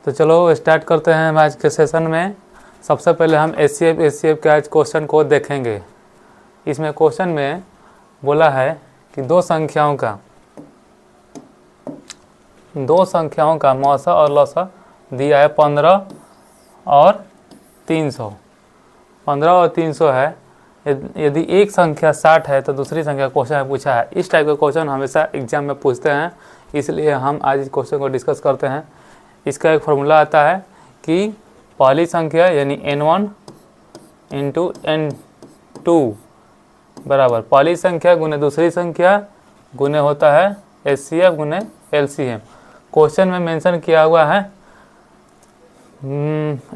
तो चलो स्टार्ट करते हैं हम आज के सेशन में। सबसे पहले हम एचसीएफ के आज क्वेश्चन को देखेंगे। इसमें क्वेश्चन में बोला है कि दो संख्याओं का मौसा और लौसा दिया है 15 और 300। 15 और 300 है। यदि एक संख्या 60 है तो दूसरी संख्या क्वेश्चन में पूछा है। इस टाइप का क्वेश्चन हमेशा एग्जाम में पूछते हैं, इसलिए हम आज इस क्वेश्चन को डिस्कस करते हैं। इसका एक फार्मूला आता है कि पहली संख्या यानी n1 इंटू n2 बराबर पहली संख्या गुने दूसरी संख्या गुने होता है एचसीएफ गुने एलसीएम। क्वेश्चन में मेंशन किया हुआ है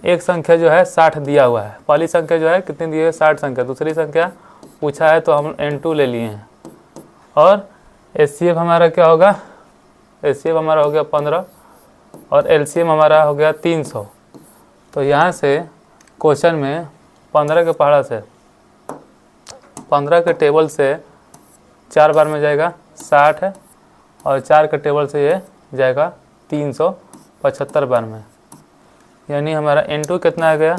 एक संख्या जो है 60 दिया हुआ है। पहली संख्या जो है कितनी दी है 60 संख्या, दूसरी संख्या पूछा है तो हम n2 ले लिए हैं। और एचसीएफ हमारा क्या होगा, एचसीएफ हमारा हो गया 15 और एलसीएम हमारा हो गया 300। तो यहाँ से क्वेश्चन में 15 के पहाड़ा से 15 के टेबल से 4 बार में जाएगा 60 है और 4 के टेबल से ये जाएगा 375 बार में, यानी हमारा n2 कितना आ गया,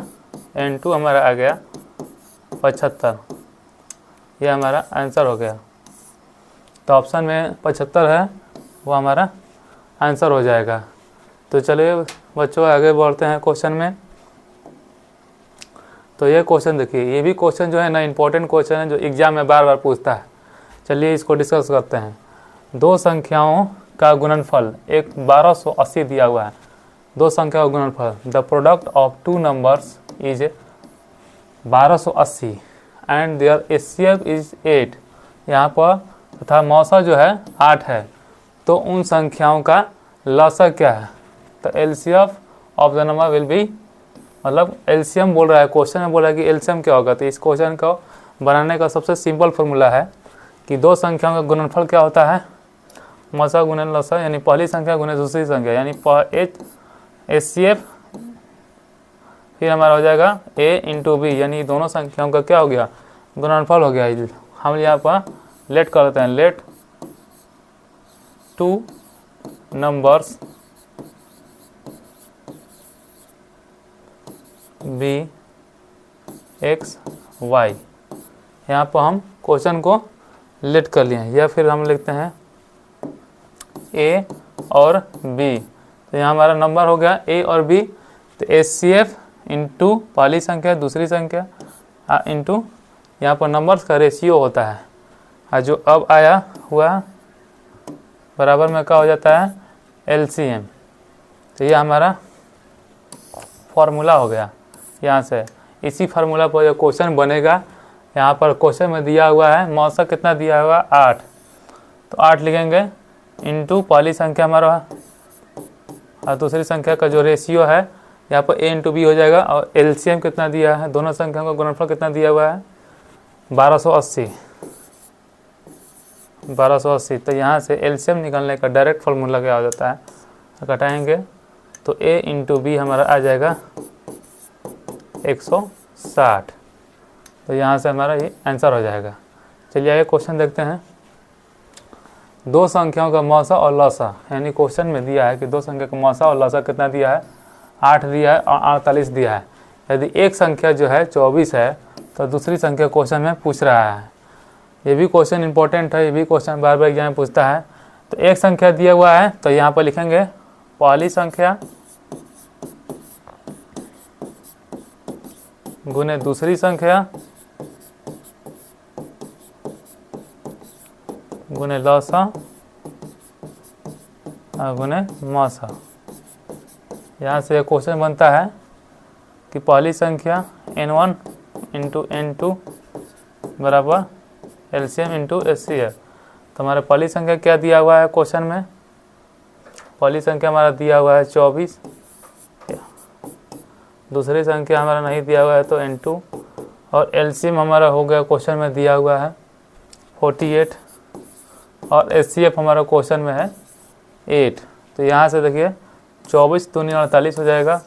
n2 हमारा आ गया 75। ये हमारा आंसर हो गया। तो ऑप्शन में 75 है वो हमारा आंसर हो जाएगा। तो चलिए बच्चों आगे बढ़ते हैं क्वेश्चन में। तो ये क्वेश्चन देखिए, ये भी क्वेश्चन जो है ना इम्पोर्टेंट क्वेश्चन है जो एग्जाम में बार बार पूछता है। चलिए इसको डिस्कस करते हैं। दो संख्याओं का गुणनफल एक 1280 दिया हुआ है। दो संख्या का गुणनफल the product of two numbers is 1280 and their HCF is 8। यहाँ पर तथा मौसा जो है 8 है, तो उन संख्याओं का लसा क्या है। तो LCF of the number will B, मतलब एलसीएम बोल रहा है, क्वेश्चन में बोला है कि एलसीएम क्या होगा। तो इस क्वेश्चन को बनाने का सबसे सिंपल फार्मूला है कि दो संख्याओं का गुणनफल क्या होता है, मौसा गुने लसा, यानी पहली संख्या गुने दूसरी संख्या, यानी एचसीएफ फिर हमारा हो जाएगा a इंटू बी, यानी दोनों संख्याओं का क्या हो गया, गुणनफल हो गया। हम यहाँ पर लेट कर देते हैं, let two numbers be x y. यहाँ पर हम क्वेश्चन को लेट कर लिए हैं, या फिर हम लिखते हैं ए और बी। तो यहाँ हमारा नंबर हो गया ए और बी। तो एचसीएफ इंटू पहली संख्या दूसरी संख्या इंटू यहाँ पर नंबर्स का रेशियो होता है, और जो अब आया हुआ बराबर में क्या हो जाता है एलसीएम। तो ये हमारा फॉर्मूला हो गया। यहाँ से इसी फार्मूला पर जो क्वेश्चन बनेगा, यहाँ पर क्वेश्चन में दिया हुआ है मौसा कितना दिया हुआ 8, तो 8 लिखेंगे इंटू पहली संख्या हमारा और दूसरी संख्या का जो रेशियो है यहाँ पर a इंटू बी हो जाएगा। और एलसीएम कितना दिया है, दोनों संख्याओं का गुणनफल कितना दिया हुआ है 1280। तो यहाँ से एलसीएम निकालने का डायरेक्ट फार्मूला क्या हो जाता है, घटाएंगे तो a इंटू बी हमारा आ जाएगा 160। तो यहाँ से हमारा ये आंसर हो जाएगा। चलिए आगे क्वेश्चन देखते हैं। दो संख्याओं का मौसा और लौसा, यानी क्वेश्चन में दिया है कि दो संख्या का मौसा और लौसा कितना दिया है, 8 दिया है और 48 दिया है। यदि एक संख्या जो है 24 है तो दूसरी संख्या क्वेश्चन में पूछ रहा है। ये भी क्वेश्चन इंपॉर्टेंट है, ये भी क्वेश्चन बार बार एग्जाम में पूछता है। तो एक संख्या दिया हुआ है तो यहाँ पर लिखेंगे पहली संख्या गुने दूसरी संख्या गुने लौसा और गुने मौसा। यहाँ से क्वेश्चन बनता है कि पहली संख्या n1 इंटू n2 बराबर एलसीएम इंटू एचसीएफ। तो हमारा पहली संख्या क्या दिया हुआ है क्वेश्चन में, पहली संख्या हमारा दिया हुआ है 24, दूसरी संख्या हमारा नहीं दिया हुआ है तो n2, और एलसीएम हमारा हो गया क्वेश्चन में दिया हुआ है 48, और एचसीएफ हमारा क्वेश्चन में है 8। तो यहाँ से देखिए 24 दूनी 48 हो जाएगा,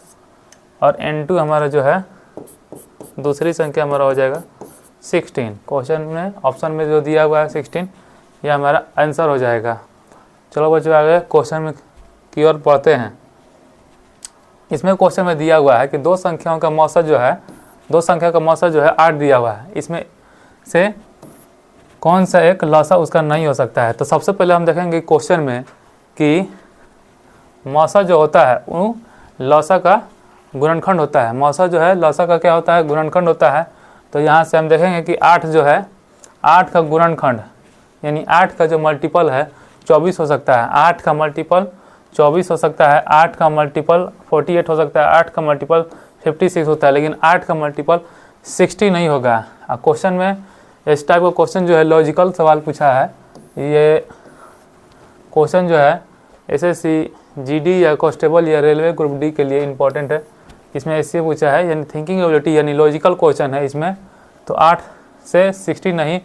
और n2 हमारा जो है दूसरी संख्या हमारा हो जाएगा 16। क्वेश्चन में ऑप्शन में जो दिया हुआ है 16, ये हमारा आंसर हो जाएगा। चलो बच्चों आगे क्वेश्चन में की ओर पढ़ते हैं। इसमें क्वेश्चन में दिया हुआ है कि दो संख्याओं का मौसम जो है 8 दिया हुआ है, इसमें से कौन सा एक लौसा उसका नहीं हो सकता है। तो सबसे पहले हम देखेंगे क्वेश्चन में कि मौसा जो होता है वो लौसा का गुणनखंड होता है। मौसा जो है लौसा का क्या होता है, गुणनखंड होता है। तो यहाँ से हम देखेंगे कि 8 जो है 8 का गुणनखंड यानी 8 का जो मल्टीपल है 24 हो सकता है। 8 का मल्टीपल 24 हो सकता है, 8 का मल्टीपल 48 हो सकता है, 8 का मल्टीपल 56 होता है, लेकिन 8 का मल्टीपल 60 नहीं होगा। क्वेश्चन में इस टाइप का क्वेश्चन जो है लॉजिकल सवाल पूछा है। ये क्वेश्चन जो है एसएससी जीडी या कांस्टेबल या रेलवे ग्रुप डी के लिए इम्पोर्टेंट है। इसमें ऐसे पूछा है यानी थिंकिंग एबिलिटी यानी लॉजिकल क्वेश्चन है इसमें। तो 8 से 60 नहीं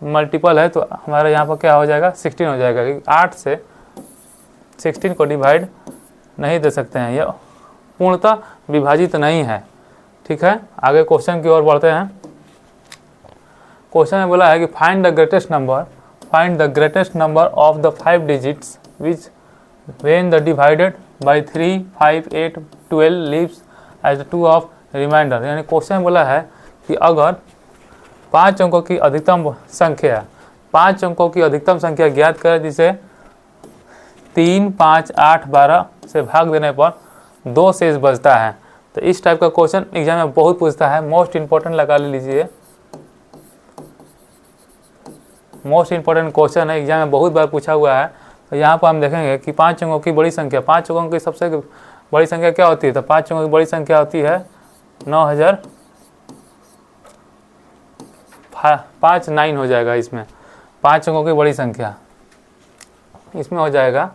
मल्टीपल है तो हमारा यहाँ पर क्या हो जाएगा 16 हो जाएगा, क्योंकि 8 से 16 को डिवाइड नहीं दे सकते हैं, यह पूर्णतः विभाजित नहीं है। ठीक है, आगे क्वेश्चन की ओर बढ़ते हैं। क्वेश्चन में बोला है कि find the greatest number of the 5 digits which when the divided by 3, 5, 8, 12 leaves as 2 of remainder. यानी क्वेश्चन में बोला है कि अगर 5 अंकों की अधिकतम संख्या ज्ञात करें जिसे 3, 5, 8, 12 से भाग देने पर 2 शेष बचता है। तो इस टाइप का क्वेश्चन एग्जाम में बहुत पूछता है, मोस्ट इंपॉर्टेंट लगा लीजिए, मोस्ट इंपॉर्टेंट क्वेश्चन है, एग्जाम में बहुत बार पूछा हुआ है। तो यहाँ पर हम देखेंगे कि 5 अंकों की बड़ी संख्या, 5 अंकों की सबसे बड़ी संख्या क्या होती है। तो 5 अंकों की बड़ी संख्या होती है 9,059 हो जाएगा। इसमें 5 अंकों की बड़ी संख्या इसमें हो जाएगा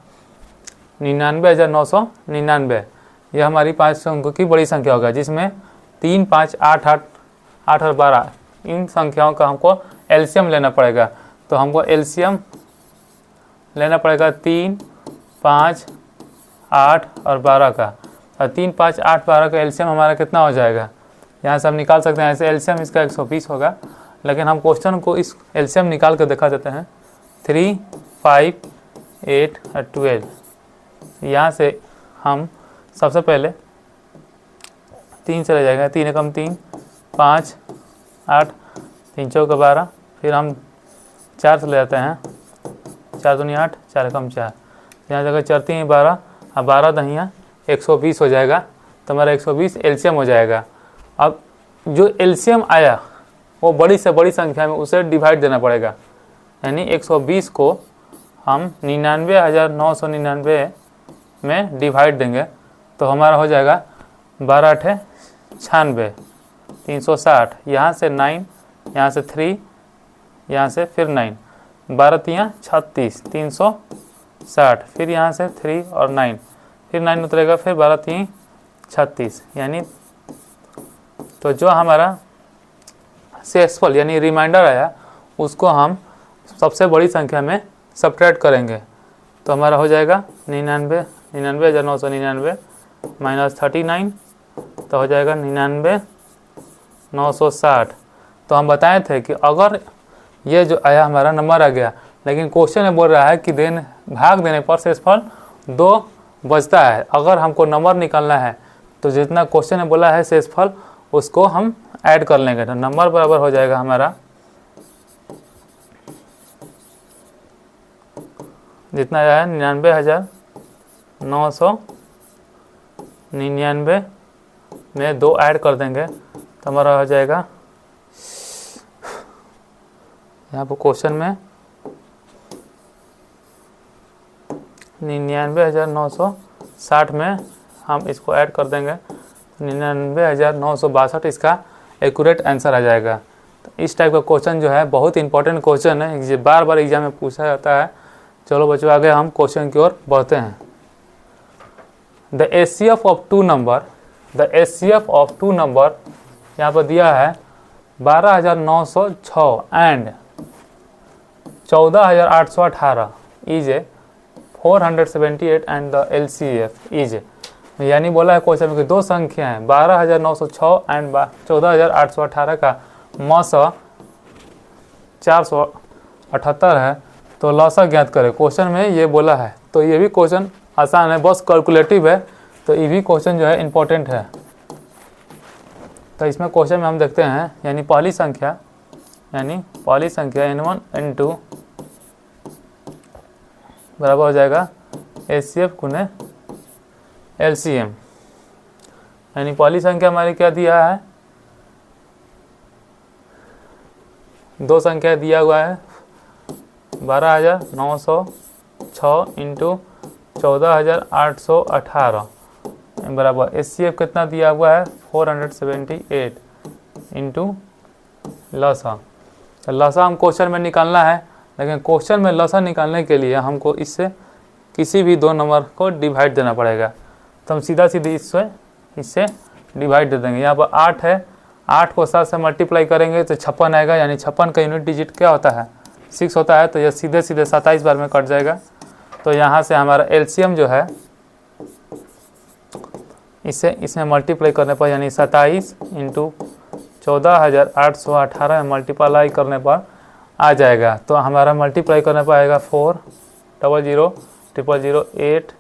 99,999। यह हमारी 5 अंकों की बड़ी संख्या होगा, जिसमें 3, 5, 8, 8 और 12 इन संख्याओं का हमको एलसीएम लेना पड़ेगा। तो हमको एलसीएम लेना पड़ेगा 3, 5, 8 और 12 का। और 3, 5, 8, 12 का एलसीएम हमारा कितना हो जाएगा, यहाँ से हम निकाल सकते हैं। ऐसे एलसीएम इसका 120 होगा, लेकिन हम क्वेश्चन को इस एलसीएम निकाल कर दिखा देते हैं। 3, 5, 8 और 12। यहाँ से हम सबसे पहले 3 चले जाएगा, 3 एकम 3, 5, 8, 3 चौका 12। फिर हम 4 चले जाते हैं, 4 दूनी 8, 4 एकम 4। यहाँ जगह 4 3 12 और 12 दहिया 120 हो जाएगा। तो हमारा 120 एलसीएम हो जाएगा। अब जो एलसीएम आया वो बड़ी से बड़ी संख्या में उसे डिवाइड देना पड़ेगा, यानी 120 को हम 99,999 में डिवाइड देंगे तो हमारा हो जाएगा 12 8 96, 360। यहाँ से 9, यहाँ से 3, यहाँ से फिर 9, 12 3 36, 360। फिर यहाँ से 3 और 9, फिर 9 उतरेगा, फिर 12 3 36। यानी तो जो हमारा शेषफल यानी रिमाइंडर आया उसको हम सबसे बड़ी संख्या में सब्ट्रैक्ट करेंगे। तो हमारा हो जाएगा 99,999 माइनस 39, तो हो जाएगा 99,960। तो हम बताए थे कि अगर ये जो आया हमारा नंबर आ गया, लेकिन क्वेश्चन में बोल रहा है कि भाग देने पर शेषफल 2 बचता है। अगर हमको नंबर निकालना है तो जितना क्वेश्चन में बोला है शेषफल उसको हम ऐड कर लेंगे। तो नंबर बराबर हो जाएगा हमारा जितना आया है 99,999 में 2 ऐड कर देंगे तो हमारा हो जाएगा यहाँ पर क्वेश्चन में 99,960 में हम इसको ऐड कर देंगे 99,962 इसका एक्यूरेट आंसर आ जाएगा। तो इस टाइप का क्वेश्चन जो है बहुत इंपॉर्टेंट क्वेश्चन है, ये बार बार एग्जाम में पूछा जाता है। चलो बच्चों आगे हम क्वेश्चन की ओर बढ़ते हैं। The HCF of two number यहाँ पर दिया है 12,906 and 14,818 is 478 and the LCF is, यानी बोला है क्वेश्चन में कि दो संख्या है 12,906 एंड 14,818 का मौसा 478 है, तो लौसा ज्ञात करें। क्वेश्चन में ये बोला है, तो ये भी क्वेश्चन आसान है, बस कैलकुलेटिव है। तो ये भी क्वेश्चन जो है इम्पोर्टेंट है। तो इसमें क्वेश्चन में हम देखते हैं, यानी पहली संख्या n1 n2 बराबर हो जाएगा HCF गुने LCM। यानी पहली संख्या हमारी क्या दिया है, दो संख्या दिया हुआ है 12,906 इंटू 14,818 बराबर HCF कितना दिया हुआ है 478 इंटू लसा। तो लसा हम क्वेश्चन में निकालना है, लेकिन क्वेश्चन में लसा निकालने के लिए हमको इससे किसी भी दो नंबर को डिवाइड देना पड़ेगा। तो हम सीधा सीधी इससे डिवाइड दे देंगे। यहाँ पर 8 है, 8 को 7 से मल्टीप्लाई करेंगे तो 56 आएगा, यानी 56 का यूनिट डिजिट क्या होता है 6 होता है। तो यह सीधे 27 बार में कट जाएगा। तो यहाँ से हमारा एलसीएम जो है इसमें मल्टीप्लाई करने पर, यानी 27 इंटू 14,818 में मल्टीप्लाई करने पर आ जाएगा। तो हमारा मल्टीप्लाई करने पर आएगा 4000008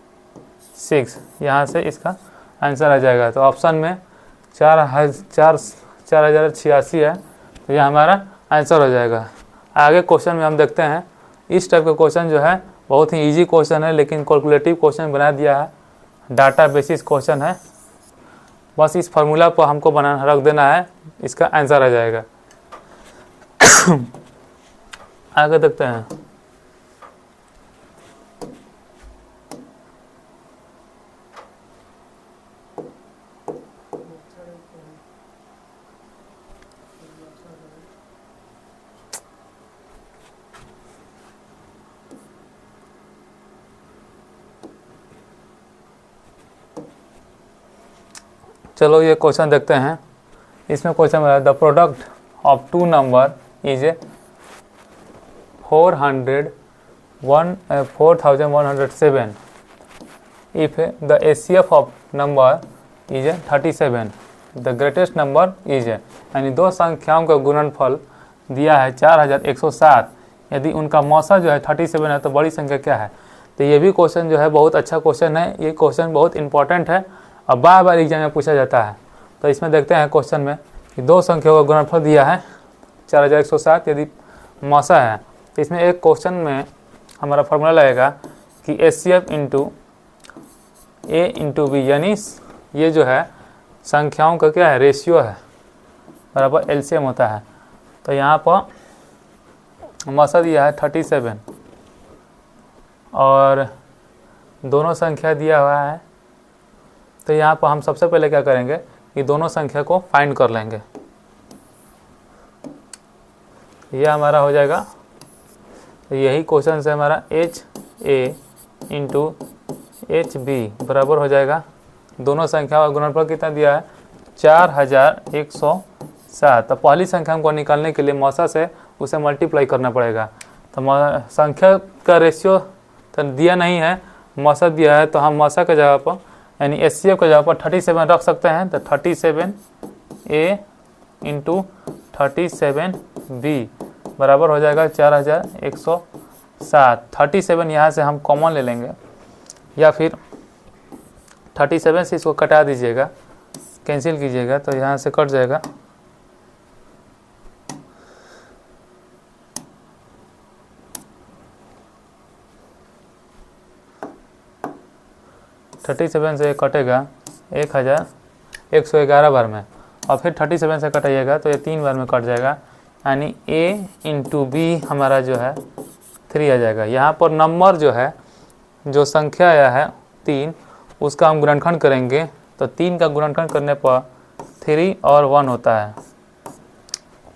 यहाँ से इसका आंसर आ जाएगा। तो ऑप्शन में 4086 है, तो यह हमारा आंसर हो जाएगा। आगे क्वेश्चन में हम देखते हैं, इस टाइप का क्वेश्चन जो है बहुत ही इजी क्वेश्चन है, लेकिन कैलकुलेटिव क्वेश्चन बना दिया है, डाटा बेसिस क्वेश्चन है। बस इस फार्मूला पर हमको बना रख देना है, इसका आंसर आ जाएगा। आगे देखते हैं। चलो ये क्वेश्चन देखते हैं। इसमें क्वेश्चन है the product of two number is 4107 if the HCF of number is 37 the greatest number is, यानी दो संख्याओं का गुणनफल दिया है 4107, यदि उनका मौसा जो है 37 है तो बड़ी संख्या क्या है। तो ये भी क्वेश्चन जो है बहुत अच्छा क्वेश्चन है, ये क्वेश्चन बहुत इंपॉर्टेंट है और बार बार एग्जाम में पूछा जाता है। तो इसमें देखते हैं क्वेश्चन में कि दो संख्याओं का गुणनफल दिया है 4107 यदि मौसा है। तो इसमें एक क्वेश्चन में हमारा फॉर्मूला लगेगा कि HCF into A into B, यानी ये जो है संख्याओं का क्या है रेशियो है, बराबर LCM होता है। तो यहाँ पर मौसा दिया है 37 और दोनों संख्या दिया हुआ है। तो यहाँ पर हम सबसे पहले क्या करेंगे कि दोनों संख्या को फाइंड कर लेंगे। यह हमारा हो जाएगा, तो यही क्वेश्चन से हमारा HA इंटू HB बराबर हो जाएगा, दोनों संख्या का गुणनफल कितना दिया है 4107। तो पहली संख्या हमको निकालने के लिए मौसा से उसे मल्टीप्लाई करना पड़ेगा। तो संख्या का रेशियो तो दिया नहीं है, मौसा दिया है, तो हम मौसा के जगह पर यानी HCF के जगह पर 37 रख सकते हैं। तो 37A इंटू 37B बराबर हो जाएगा 4107। 37 यहाँ से हम कॉमन ले लेंगे, या फिर 37 से इसको कटा दीजिएगा, कैंसिल कीजिएगा, तो यहाँ से कट जाएगा। थर्टी सेवन से कटेगा 1111 बार में, और फिर 37 से कटाइएगा तो ये 3 बार में कट जाएगा, यानी A इंटू B हमारा जो है 3 आ जाएगा। यहाँ पर नंबर जो है, जो संख्या आया है 3, उसका हम गुणनखंड करेंगे। तो 3 का गुणनखंड करने पर 3 और 1 होता है।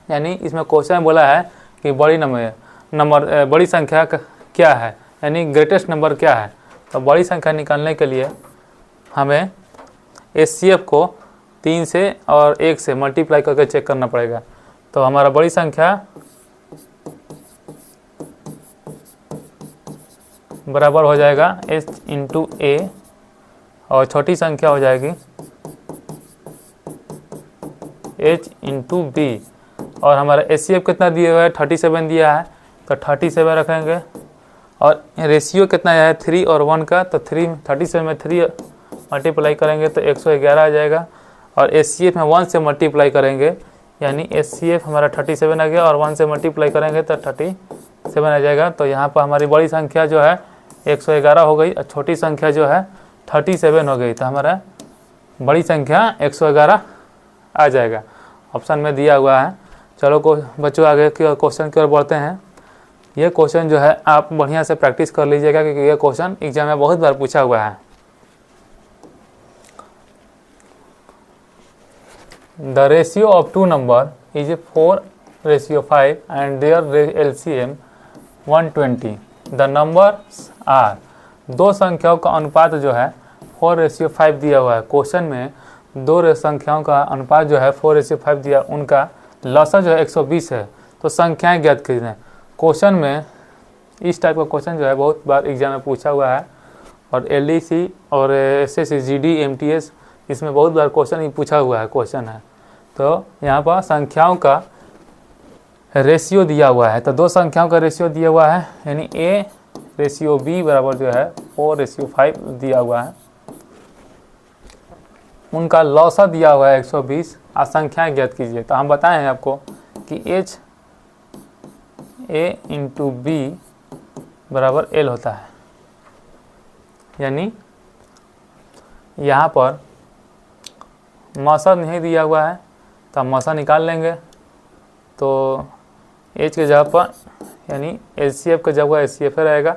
यानी इसमें क्वेश्चन में बोला है कि बड़ी संख्या क्या है, यानी ग्रेटेस्ट नंबर क्या है। तो बड़ी संख्या निकालने के लिए हमें HCF को 3 से और 1 से मल्टीप्लाई करके चेक करना पड़ेगा। तो हमारा बड़ी संख्या बराबर हो जाएगा H इंटू A, और छोटी संख्या हो जाएगी H इंटू B। और हमारा HCF कितना दिया हुआ है 37 दिया है, तो 37 रखेंगे। और रेशियो कितना है 3 और 1 का, तो 37 में 3 मल्टीप्लाई करेंगे तो 111 आ जाएगा, और HCF में 1 से मल्टीप्लाई करेंगे यानी HCF हमारा 37 आ गया, और 1 से मल्टीप्लाई करेंगे तो 37 आ जाएगा। तो यहाँ पर हमारी बड़ी संख्या जो है 111 हो गई और छोटी संख्या जो है 37 हो गई। तो हमारा बड़ी संख्या 111 आ जाएगा, ऑप्शन में दिया हुआ है। चलो बच्चों आगे के क्वेश्चन की ओर बढ़ते हैं। ये क्वेश्चन जो है आप बढ़िया से प्रैक्टिस कर लीजिएगा क्योंकि ये क्वेश्चन एग्जाम में बहुत बार पूछा हुआ है। The ratio of two number is 4:5 and their LCM 120. The numbers are, दो संख्याओं का अनुपात जो है 4:5 दिया हुआ है। क्वेश्चन में दो संख्याओं का अनुपात जो है 4:5 दिया, उनका लसा जो है 120 है। तो संख्याएं ज्ञात कीजिए। क्वेश्चन में इस टाइप का क्वेश्चन जो है बहुत बार एग्जाम में पूछा हुआ है, और LDC और SSC GD MTS इसमें बहुत बार क्वेश्चन ही पूछा हुआ है क्वेश्चन है। तो यहाँ पर संख्याओं का रेशियो दिया हुआ है, तो दो संख्याओं का रेशियो दिया हुआ है यानी A/B बराबर जो है 4:5 दिया हुआ है। उनका लौसा दिया हुआ है 120, और संख्याएं ज्ञात कीजिए। तो हम बताएं आपको कि A/B बराबर L होता है, यानी यहाँ पर मौसा नहीं दिया हुआ है तो हम मौसा निकाल लेंगे। तो H के जगह पर यानी HCF का जगह HCF रहेगा।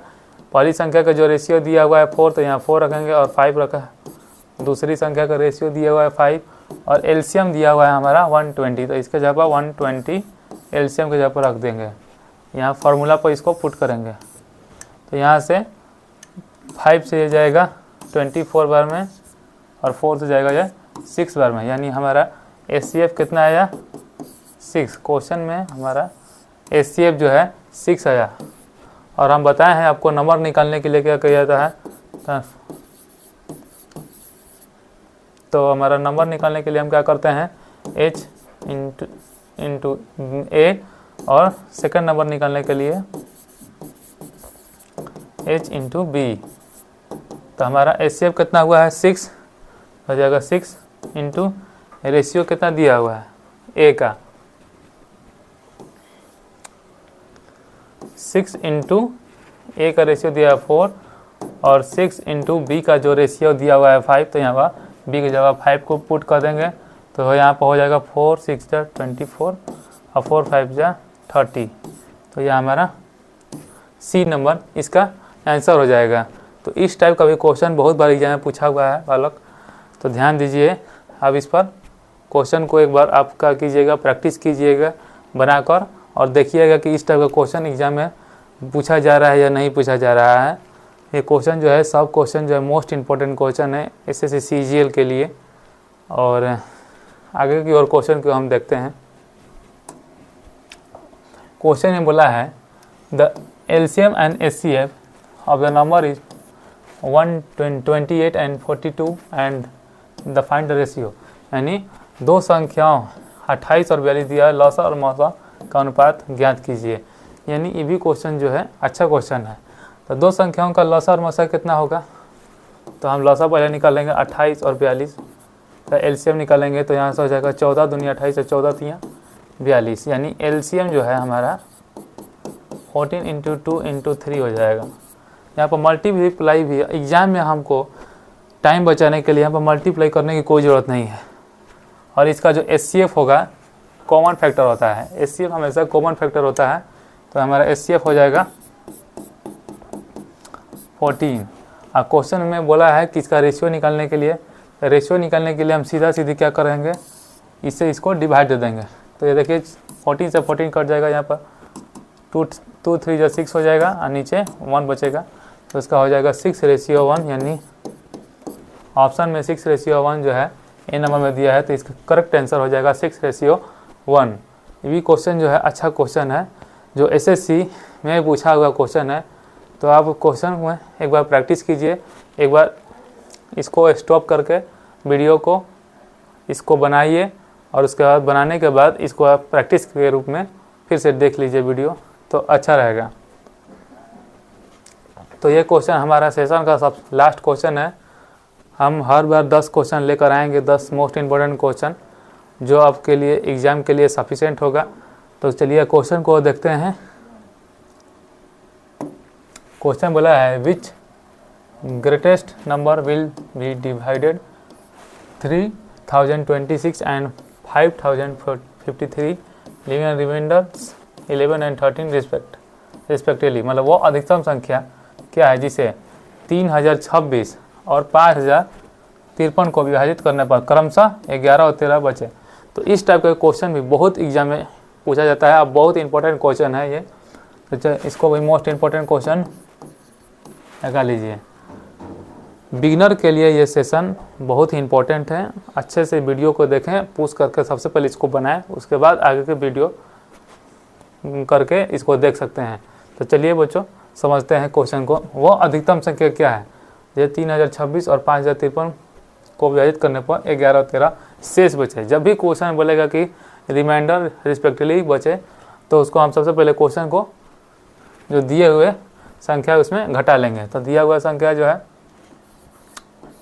पहली संख्या का जो रेशियो दिया हुआ है 4, तो यहाँ 4 रखेंगे और 5 रखा है। दूसरी संख्या का रेशियो दिया हुआ है 5 और एलसीएम दिया हुआ है हमारा 120, तो इसके जगह पर 120 एलसीएम के जगह पर रख देंगे। यहाँ फार्मूला पर इसको पुट करेंगे तो यहाँ से 5 से जाएगा 24 बार में और 4 से जाएगा ये 6 बार में, यानी हमारा HCF कितना आया 6। क्वेश्चन में हमारा HCF जो है 6 आया। और हम बताए हैं आपको नंबर निकालने के लिए क्या किया जाता है, तो हमारा नंबर निकालने के लिए हम क्या करते हैं H इंटू A, और सेकंड नंबर निकालने के लिए H इंटू B। तो हमारा HCF कितना हुआ है 6 हो जाएगा 6 इंटू रेशियो कितना दिया हुआ है A का 6 इंटू A का रेशियो दिया है 4 और 6 इंटू B का जो रेशियो दिया हुआ है 5, तो यहाँ पर B की जगह 5 को पुट कर देंगे तो यहाँ पर हो जाएगा 4 6 जा 24 और 4 5 जा 30। तो यह हमारा C नंबर इसका आंसर हो जाएगा। तो इस टाइप का भी क्वेश्चन बहुत बार एग्जाम में पूछा हुआ है बालक, तो ध्यान दीजिए। अब इस पर क्वेश्चन को एक बार आपका कीजिएगा, प्रैक्टिस कीजिएगा बनाकर, और देखिएगा कि इस टाइप का क्वेश्चन एग्जाम में पूछा जा रहा है या नहीं पूछा जा रहा है। ये क्वेश्चन जो है सब क्वेश्चन जो है मोस्ट इम्पोर्टेंट क्वेश्चन है SSC CGL के लिए। और आगे की और क्वेश्चन को हम देखते हैं। क्वेश्चन में बोला है the LCM and HCF of the number is 128 and 42 and the find the ratio, यानी दो संख्याओं 28 और 42 दिया है, लौसा और मौसा का अनुपात ज्ञात कीजिए। यानी ये भी क्वेश्चन जो है अच्छा क्वेश्चन है। तो दो संख्याओं का लौसा और मौसा कितना होगा, तो हम लौसा पहले निकालेंगे 28 और 42, तो एलसीएम निकालेंगे तो यहाँ से हो जाएगा 14 दूनी 28 और 14 तियाँ 42, यानी एलसीएम जो है हमारा 14 इंटू 2 इंटू 3 हो जाएगा। यहाँ पर मल्टीप्लाई भी एग्जाम में हमको टाइम बचाने के लिए यहाँ पर मल्टीप्लाई करने की कोई ज़रूरत नहीं है। और इसका जो HCF होगा कॉमन फैक्टर होता है, HCF हमेशा कॉमन फैक्टर होता है, तो हमारा HCF हो जाएगा 14। और क्वेश्चन में बोला है कि इसका रेशियो निकालने के लिए, रेशियो निकालने के लिए हम सीधा सीधी क्या करेंगे, इससे इसको डिवाइड दे देंगे। तो ये देखिए 14 से 14 कट जाएगा, यहाँ पर 2 3 जो 6 हो जाएगा और नीचे 1 बचेगा, तो इसका हो जाएगा 6:1, यानी ऑप्शन में 6:1 जो है ए नंबर में दिया है, तो इसका करेक्ट आंसर हो जाएगा 6:1। ये भी क्वेश्चन जो है अच्छा क्वेश्चन है, जो SSC में पूछा हुआ क्वेश्चन है। तो आप क्वेश्चन में एक बार प्रैक्टिस कीजिए, एक बार इसको स्टॉप करके वीडियो को इसको बनाइए, और उसके बाद बनाने के बाद इसको आप प्रैक्टिस के रूप में फिर से देख लीजिए वीडियो, तो अच्छा रहेगा। तो ये क्वेश्चन हमारा सेशन का सब लास्ट क्वेश्चन है, हम हर बार 10 क्वेश्चन लेकर आएंगे, 10 मोस्ट इम्पोर्टेंट क्वेश्चन जो आपके लिए एग्ज़ाम के लिए सफिशेंट होगा। तो चलिए क्वेश्चन को देखते हैं। क्वेश्चन बोला है which greatest number will be divided 3026 and 5053 living reminders 11 and 13 respectively. मतलब वो अधिकतम संख्या क्या है जिसे 3026 और 5053 को विभाजित करने पर क्रमशः 11 और 13 बचे। तो इस टाइप का क्वेश्चन भी बहुत एग्जाम में पूछा जाता है। अब बहुत इंपॉर्टेंट क्वेश्चन है ये, तो इसको भी मोस्ट इम्पोर्टेंट क्वेश्चन लगा लीजिए। बिगिनर के लिए ये सेशन बहुत ही इंपॉर्टेंट है। अच्छे से वीडियो को देखें, पूछ करके सबसे पहले इसको बनाएं, उसके बाद आगे के वीडियो करके इसको देख सकते हैं। तो चलिए बच्चों समझते हैं क्वेश्चन को। वो अधिकतम संख्या क्या है? ये 3026 और 5053 को विभाजित करने पर 11 और 13 शेष बचे। जब भी क्वेश्चन बोलेगा कि रिमाइंडर रिस्पेक्टिवली बचे, तो उसको हम सबसे पहले क्वेश्चन को जो दिए हुए संख्या उसमें घटा लेंगे। तो दिया हुआ संख्या जो है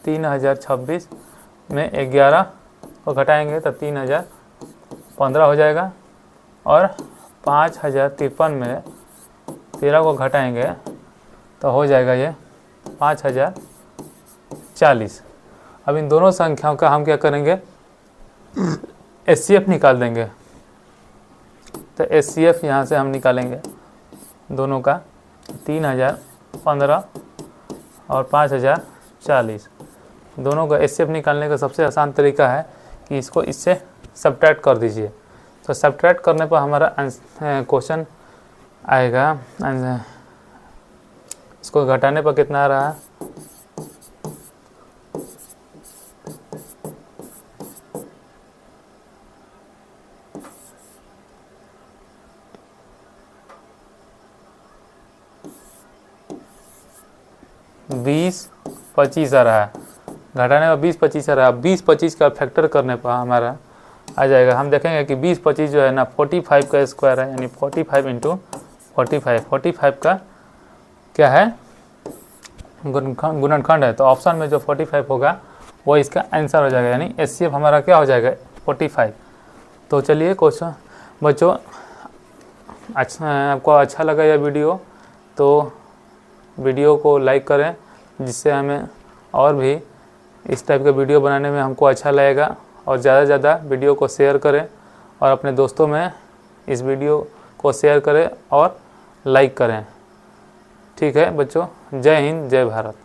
3026 में 11 को घटाएंगे तो 3015 हो जाएगा, और 5053 में 13 को घटाएंगे तो हो जाएगा ये 5040। अब इन दोनों संख्याओं का हम क्या करेंगे, HCF निकाल देंगे। तो HCF यहाँ से हम निकालेंगे दोनों का, 3015 और 5040। दोनों का HCF निकालने का सबसे आसान तरीका है कि इसको इससे सब्ट्रैक्ट कर दीजिए। तो सब्ट्रैक्ट करने पर हमारा क्वेश्चन आएगा, इसको घटाने पर कितना आ रहा है, बीस 25 आ रहा है। घटाने पर 20 25 आ रहा है। 20 25 का फैक्टर करने पर हमारा आ जाएगा, हम देखेंगे कि 20 25 जो है ना 45 का स्क्वायर है, यानी 45 इंटू 45 का क्या है, गुणनखंड है। तो ऑप्शन में जो 45 होगा वो इसका आंसर हो जाएगा, यानी HCF हमारा क्या हो जाएगा 45। तो चलिए क्वेश्चन बच्चों, अच्छा आपको अच्छा लगा यह वीडियो तो वीडियो को लाइक करें, जिससे हमें और भी इस टाइप का वीडियो बनाने में हमको अच्छा लगेगा। और ज़्यादा से ज़्यादा वीडियो को शेयर करें और अपने दोस्तों में इस वीडियो को शेयर करें और लाइक करें। ठीक है बच्चों, जय हिंद जय भारत।